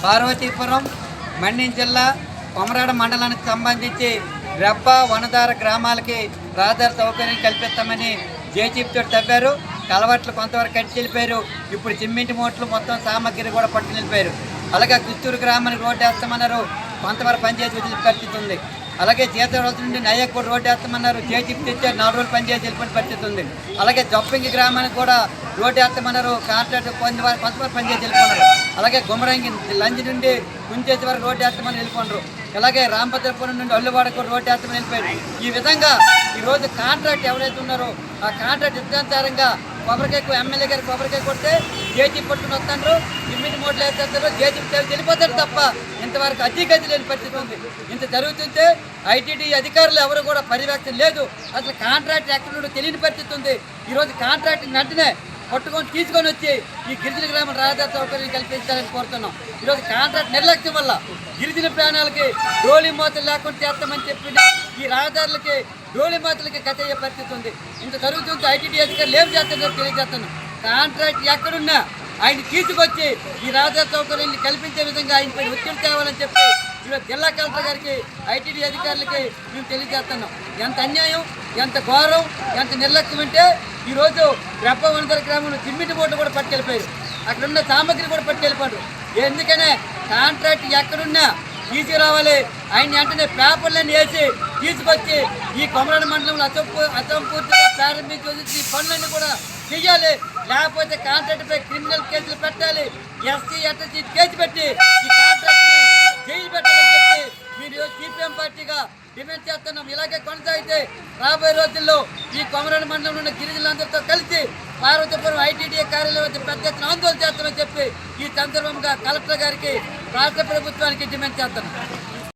పార్వతీపురం మన్యం జిల్లా కొమరాడ మండలానికి సంబంధించి రెప్ప వనదార గ్రామాలకి రహదారి సౌకర్యం కల్పిస్తామని జేసీబీతో తవ్వారు. కలవట్లు కొంతవరకు కట్టి వెళ్ళిపోయారు. ఇప్పుడు సిమెంట్ మూటలు మొత్తం సామగ్రి కూడా పట్టుకుని వెళ్ళిపోయారు. అలాగే కుస్తూరు గ్రామానికి రోడ్డు వేస్తామన్నారు, కొంతవరకు పనిచేసి వదిలి పరిస్థితి ఉంది. అలాగే జీతరోజు నుండి నయ్యకు కూడా రోడ్డు వేస్తామన్నారు, జేసీబీ తెచ్చారు, 4 రోజులు పనిచేసి వెళ్ళిపోయిన పరిస్థితి ఉంది. అలాగే జొప్పంగి గ్రామానికి కూడా రోడ్డు వేస్తామన్నారు, కాంట్రాక్ట్ కొంతవరకు పనిచేసి వెళ్ళిపోయినారు. అలాగే గుమరంగి లంజ్ నుండి కుంచేసి వరకు రోడ్డు వేస్తామని వెళ్ళిపోయినారు. అలాగే రామభద్రపురం నుండి అల్లువాడకు కూడా రోడ్డు వేస్తామని వెళ్ళిపోయారు. ఈ విధంగా ఈరోజు కాంట్రాక్ట్ ఎవరైతే ఉన్నారో ఆ కాంట్రాక్ట్ ఇష్టానుసారంగా కొబ్బరికాయ ఎమ్మెల్యే గారు కొబ్బరికాయ కొడితే జేసీబీ పట్టుకుని వస్తారు, సిమెంట్ మూటలు వేసేస్తారు, జేసీబీ వెళ్ళిపోతారు తప్ప ఇంతవరకు అధిగతి లేని పరిస్థితి ఉంది. ఇంత జరుగుతుంటే ఐటీడీ అధికారులు ఎవరు కూడా పర్యవేక్షణ లేదు. అసలు కాంట్రాక్ట్ ఎక్కడ నుండి తెలియని పరిస్థితి ఉంది. ఈరోజు కాంట్రాక్ట్ వెంటనే పట్టుకొని తీసుకొని వచ్చి ఈ గిరిజన గ్రామం రహదారి సౌకర్యం కల్పించాలని కోరుతున్నాం. ఈరోజు కాంట్రాక్ట్ నిర్లక్ష్యం వల్ల గిరిజన ప్రాణాలకి డోలీ మూతలు లేకుండా చేస్తామని చెప్పిన ఈ రహదారులకి డోలీ మూతలకి గత అయ్యే పరిస్థితి ఉంది. ఇంత జరుగుతుంటే ఐటీడీ అధికారులు ఏం చేస్తున్నారో తెలియజేస్తున్నాం. కాంట్రాక్ట్ ఎక్కడున్నా ఆయన తీసుకొచ్చి ఈ రహదారి సౌకర్యాన్ని కల్పించే విధంగా ఆయనపై ఒత్తిడి తేవాలని చెప్పి ఈరోజు జిల్లా కలెక్టర్ గారికి ఐటీడీ అధికారులకి మేము తెలియజేస్తున్నాం. ఎంత అన్యాయం, ఎంత ఘోరం, ఎంత నిర్లక్ష్యం అంటే ఈరోజు రెప్ప వనదర గ్రామంలో సిమెంట్ బోర్డు కూడా పట్టుకెళ్ళిపోయారు. అక్కడ ఉన్న సామగ్రి కూడా పట్టుకెళ్ళిపోయారు. ఎందుకనే కాంట్రాక్ట్ ఎక్కడున్నా తీసుకురావాలి, ఆయన వెంటనే పేపర్లను వేసి తీసుకొచ్చి ఈ కొమరాడ మండలంలో అసంపూర్తిగా ప్రారంభించి ఈ పనులన్నీ కూడా చెయ్యాలి. లేకపోతే కాంట్రాక్ట్పై క్రిమినల్ కేసులు పెట్టాలి, ఎస్సీ ఎస్టీ కేసు పెట్టి ఈ కాంట్రాక్ట్ని జైలు పెట్టాలని చెప్పి మీరు సిపిఎం పార్టీగా డిమాండ్ చేస్తున్నాం. ఇలాగే కొనసాగితే రాబోయే రోజుల్లో ఈ కొమరాడ మండలంలో ఉన్న గిరిజనులందరితో కలిసి పార్వతీపురం ఐటీడీ కార్యాలయం వద్ద పెద్ద ఎత్తున ఆందోళన చేస్తామని చెప్పి ఈ సందర్భంగా కలెక్టర్ గారికి రాష్ట్ర ప్రభుత్వానికి డిమాండ్ చేస్తున్నాం.